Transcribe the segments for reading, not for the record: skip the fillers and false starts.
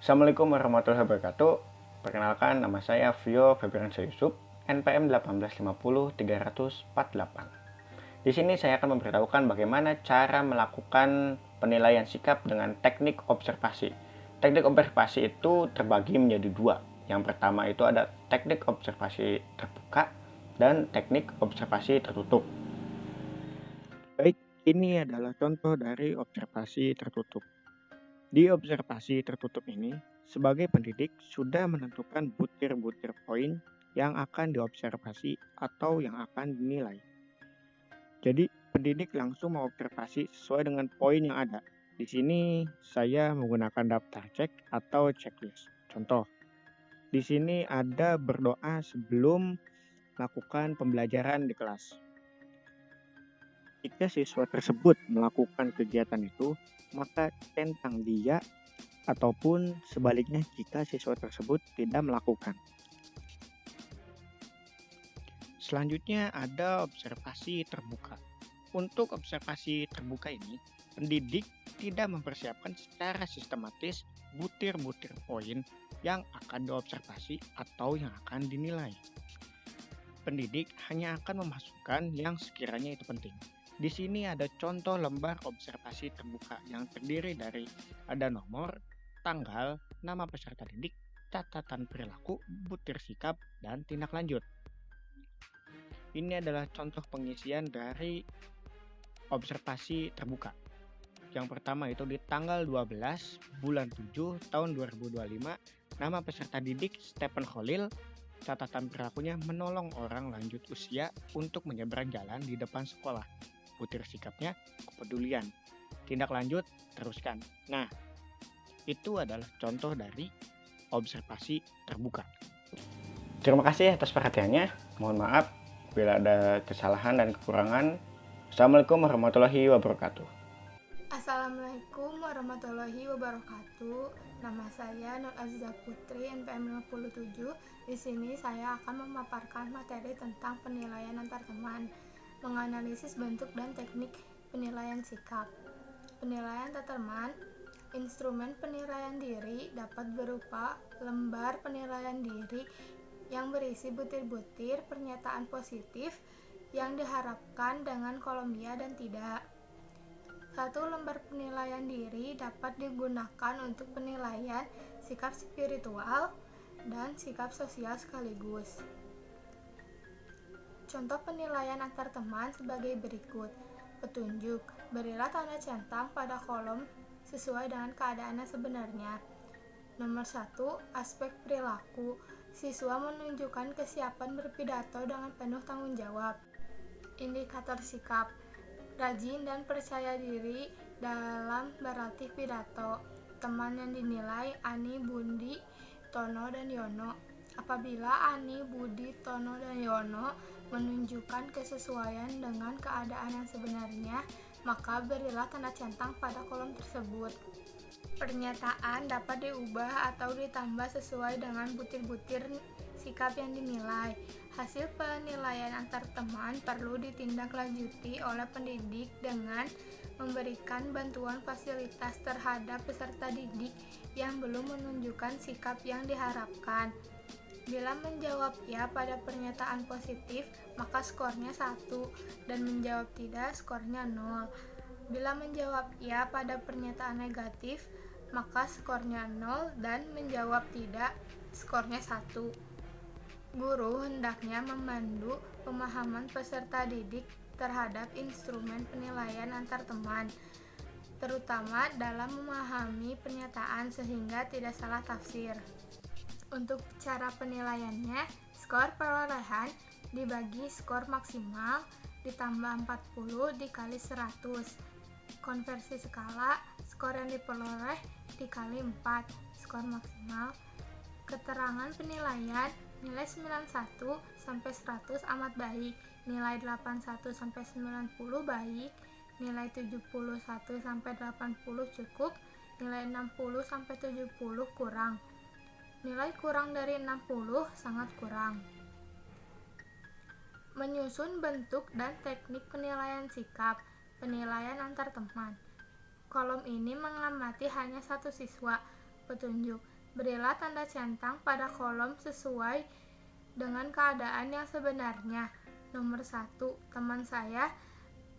Assalamualaikum warahmatullahi wabarakatuh. Perkenalkan, nama saya Vio Febriansyah Yusuf, NPM 1850348. Di sini saya akan memberitahukan bagaimana cara melakukan penilaian sikap dengan teknik observasi. Teknik observasi itu terbagi menjadi dua. Yang pertama itu ada teknik observasi terbuka dan teknik observasi tertutup. Baik, ini adalah contoh dari observasi tertutup. Di observasi tertutup ini, sebagai pendidik sudah menentukan butir-butir poin yang akan diobservasi atau yang akan dinilai. Jadi, pendidik langsung mengobservasi sesuai dengan poin yang ada. Di sini saya menggunakan daftar cek atau checklist. Contoh, di sini ada berdoa sebelum melakukan pembelajaran di kelas. Jika siswa tersebut melakukan kegiatan itu, maka centang dia ataupun sebaliknya jika siswa tersebut tidak melakukan. Selanjutnya ada observasi terbuka. Untuk observasi terbuka ini, pendidik tidak mempersiapkan secara sistematis butir-butir poin yang akan diobservasi atau yang akan dinilai. Pendidik hanya akan memasukkan yang sekiranya itu penting. Di sini ada contoh lembar observasi terbuka yang terdiri dari ada nomor, tanggal, nama peserta didik, catatan perilaku, butir sikap, dan tindak lanjut. Ini adalah contoh pengisian dari observasi terbuka. Yang pertama itu di tanggal 12 bulan 7 tahun 2025, nama peserta didik Stephen Khalil, catatan perilakunya menolong orang lanjut usia untuk menyeberang jalan di depan sekolah. Butir sikapnya kepedulian. Tindak lanjut teruskan. Nah, itu adalah contoh dari observasi terbuka. Terima kasih atas perhatiannya. Mohon maaf bila ada kesalahan dan kekurangan. Assalamualaikum warahmatullahi wabarakatuh. Assalamualaikum warahmatullahi wabarakatuh. Nama saya Nur Aziza Putri, NPM 57. Di sini saya akan memaparkan materi tentang penilaian antar teman, menganalisis bentuk dan teknik penilaian sikap. Penilaian antar teman, instrumen penilaian diri dapat berupa lembar penilaian diri yang berisi butir-butir pernyataan positif yang diharapkan dengan kolom ya dan tidak. Satu lembar penilaian diri dapat digunakan untuk penilaian sikap spiritual dan sikap sosial sekaligus. Contoh penilaian antar teman sebagai berikut. Petunjuk, berilah tanda centang pada kolom sesuai dengan keadaannya sebenarnya. Nomor 1, aspek perilaku. Siswa menunjukkan kesiapan berpidato dengan penuh tanggung jawab. Indikator sikap, rajin dan percaya diri dalam berlatih pidato. Teman yang dinilai Ani, Budi, Tono, dan Yono. Apabila Ani, Budi, Tono, dan Yono menunjukkan kesesuaian dengan keadaan yang sebenarnya, maka berilah tanda centang pada kolom tersebut. Pernyataan dapat diubah atau ditambah sesuai dengan butir-butir sikap yang dinilai. Hasil penilaian antar teman perlu ditindaklanjuti oleh pendidik dengan memberikan bantuan fasilitas terhadap peserta didik yang belum menunjukkan sikap yang diharapkan. Bila menjawab ya pada pernyataan positif, maka skornya 1, dan menjawab tidak, skornya 0. Bila menjawab ya pada pernyataan negatif, maka skornya 0, dan menjawab tidak, skornya 1. Guru hendaknya memandu pemahaman peserta didik terhadap instrumen penilaian antar teman, terutama dalam memahami pernyataan sehingga tidak salah tafsir. Untuk cara penilaiannya, skor perolehan dibagi skor maksimal ditambah 40 dikali 100. Konversi skala, skor yang diperoleh dikali 4, skor maksimal. Keterangan penilaian, nilai 91 sampai 100 amat baik, nilai 81 sampai 90 baik, nilai 71 sampai 80 cukup, nilai 60 sampai 70 kurang. Nilai kurang dari 60 sangat kurang. Menyusun bentuk dan teknik penilaian sikap, penilaian antar teman. Kolom ini mengamati hanya satu siswa. Petunjuk, Berilah tanda centang pada kolom sesuai dengan keadaan yang sebenarnya. Nomor 1. Teman saya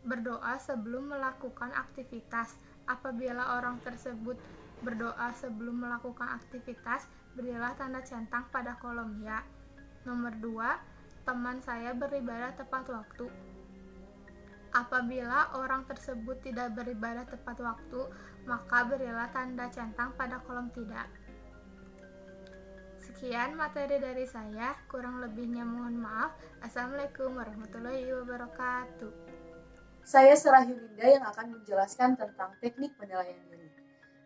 berdoa sebelum melakukan aktivitas. Apabila orang tersebut berdoa sebelum melakukan aktivitas, berilah tanda centang pada kolom ya. Nomor 2. Teman saya beribadah tepat waktu. Apabila orang tersebut tidak beribadah tepat waktu, maka berilah tanda centang pada kolom tidak. Sekian materi dari saya, kurang lebihnya mohon maaf. Assalamualaikum warahmatullahi wabarakatuh. Saya Sarah Yulinda yang akan menjelaskan tentang teknik penilaian diri.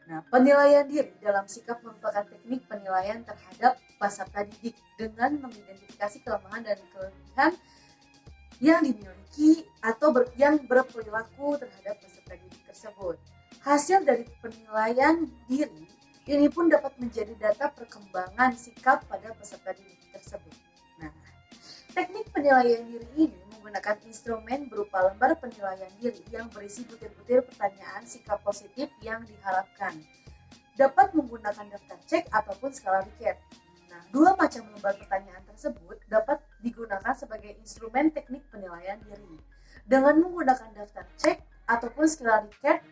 Nah, penilaian diri dalam sikap merupakan teknik penilaian terhadap peserta didik dengan mengidentifikasi kelemahan dan kelebihan yang dimiliki atau yang berperilaku terhadap peserta didik tersebut. Hasil dari penilaian diri ini pun dapat menjadi data perkembangan sikap pada peserta didik tersebut. Nah, teknik penilaian diri ini menggunakan instrumen berupa lembar penilaian diri yang berisi butir-butir pertanyaan sikap positif yang diharapkan. Dapat menggunakan daftar cek ataupun skala Likert. Nah, dua macam lembar pertanyaan tersebut dapat digunakan sebagai instrumen teknik penilaian diri. Dengan menggunakan daftar cek ataupun skala Likert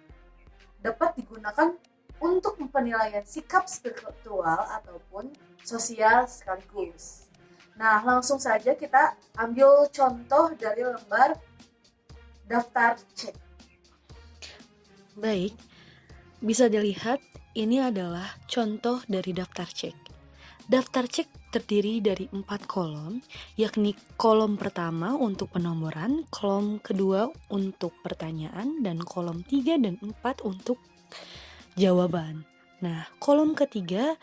dapat digunakan untuk penilaian sikap spiritual ataupun sosial sekaligus. Nah, langsung saja kita ambil contoh dari lembar daftar cek. Baik, bisa dilihat ini adalah contoh dari daftar cek. Daftar cek terdiri dari 4 kolom, yakni kolom pertama untuk penomoran, kolom kedua untuk pertanyaan, dan kolom 3 dan 4 untuk jawaban. Nah, kolom ketiga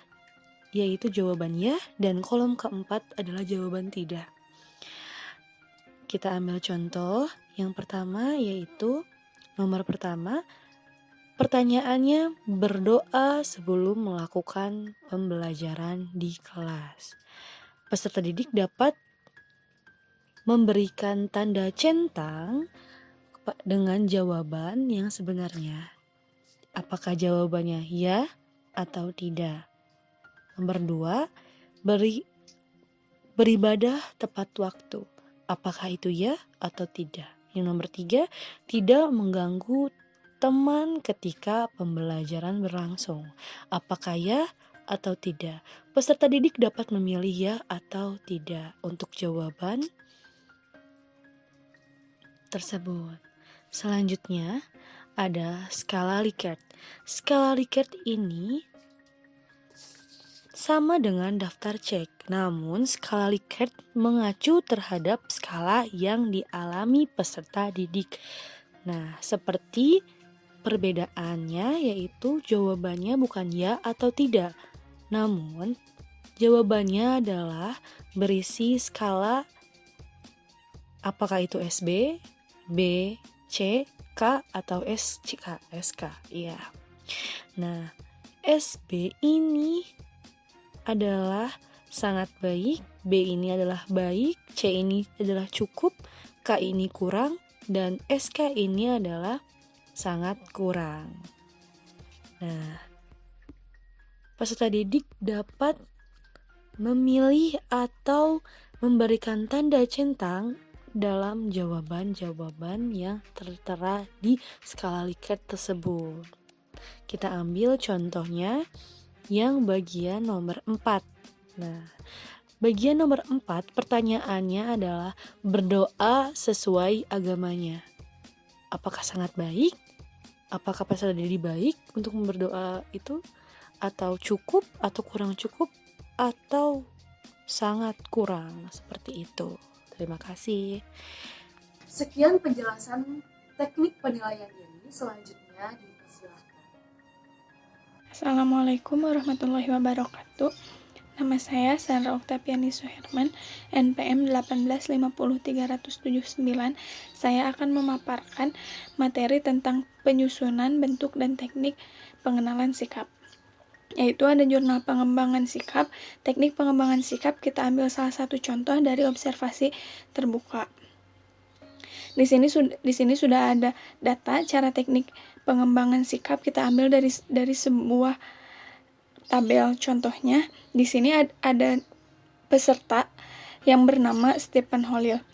yaitu jawaban ya, dan kolom keempat adalah jawaban tidak. Kita ambil contoh yang pertama, yaitu nomor pertama, pertanyaannya berdoa sebelum melakukan pembelajaran di kelas. Peserta didik dapat memberikan tanda centang dengan jawaban yang sebenarnya. Apakah jawabannya ya atau tidak? Nomor 2, beribadah tepat waktu. Apakah itu ya atau tidak? Yang nomor 3, tidak mengganggu teman ketika pembelajaran berlangsung. Apakah ya atau tidak? Peserta didik dapat memilih ya atau tidak untuk jawaban tersebut. Selanjutnya ada skala Likert. Skala Likert ini sama dengan daftar cek, namun skala Likert mengacu terhadap skala yang dialami peserta didik. Nah, seperti perbedaannya yaitu jawabannya bukan ya atau tidak, namun jawabannya adalah berisi skala apakah itu SB, B, C, K, atau SK. Iya. Nah, SB ini adalah sangat baik, B ini adalah baik, C ini adalah cukup, K ini kurang, dan SK ini adalah sangat kurang. Nah, peserta didik dapat memilih atau memberikan tanda centang dalam jawaban-jawaban yang tertera di skala Likert tersebut. Kita ambil contohnya yang bagian nomor 4. Nah, bagian nomor 4 pertanyaannya adalah berdoa sesuai agamanya. Apakah sangat baik? Apakah peserta didik baik untuk berdoa itu? Atau cukup atau kurang cukup? Atau sangat kurang? Seperti itu. Terima kasih. Sekian penjelasan teknik penilaian diri, selanjutnya dipersilakan. Assalamualaikum warahmatullahi wabarakatuh. Nama saya Sandra Oktaviani Suherman, NPM 1850379. Saya akan memaparkan materi tentang penyusunan bentuk dan teknik pengenalan sikap. Yaitu ada jurnal pengembangan sikap. Teknik pengembangan sikap kita ambil salah satu contoh dari observasi terbuka. Di sini sudah ada data cara teknik pengembangan sikap kita ambil dari sebuah tabel contohnya, di sini ada peserta yang bernama Stephen Holil.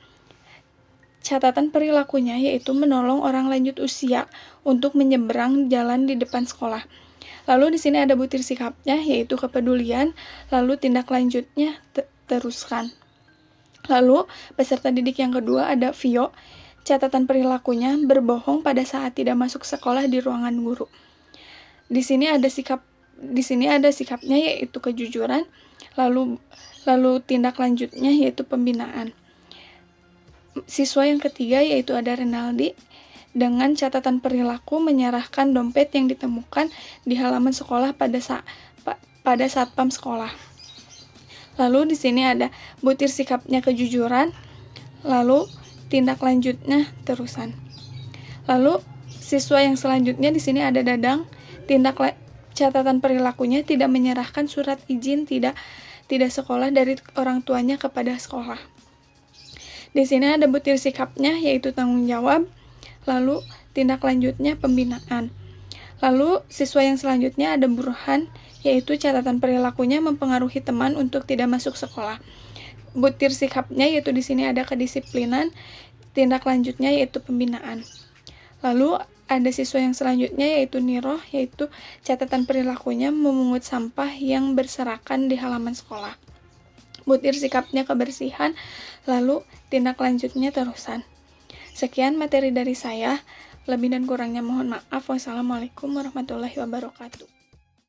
Catatan perilakunya yaitu menolong orang lanjut usia untuk menyeberang jalan di depan sekolah. Lalu di sini ada butir sikapnya yaitu kepedulian, lalu tindak lanjutnya teruskan. Lalu peserta didik yang kedua ada Vio. Catatan perilakunya berbohong pada saat tidak masuk sekolah di ruangan guru. Di sini ada sikapnya yaitu kejujuran, lalu tindak lanjutnya yaitu pembinaan. Siswa yang ketiga yaitu ada Renaldi, dengan catatan perilaku menyerahkan dompet yang ditemukan di halaman sekolah pada satpam sekolah. Lalu di sini ada butir sikapnya kejujuran, lalu tindak lanjutnya terusan. Lalu siswa yang selanjutnya di sini ada Dadang, catatan perilakunya tidak menyerahkan surat izin tidak sekolah dari orang tuanya kepada sekolah. Di sini ada butir sikapnya yaitu tanggung jawab, lalu tindak lanjutnya pembinaan. Lalu siswa yang selanjutnya ada Burhan, yaitu catatan perilakunya mempengaruhi teman untuk tidak masuk sekolah. Butir sikapnya yaitu di sini ada kedisiplinan, tindak lanjutnya yaitu pembinaan. Lalu ada siswa yang selanjutnya yaitu Niroh, yaitu catatan perilakunya memungut sampah yang berserakan di halaman sekolah. Butir sikapnya kebersihan, lalu tindak lanjutnya terusan. Sekian materi dari saya, lebih dan kurangnya mohon maaf. Wassalamualaikum warahmatullahi wabarakatuh.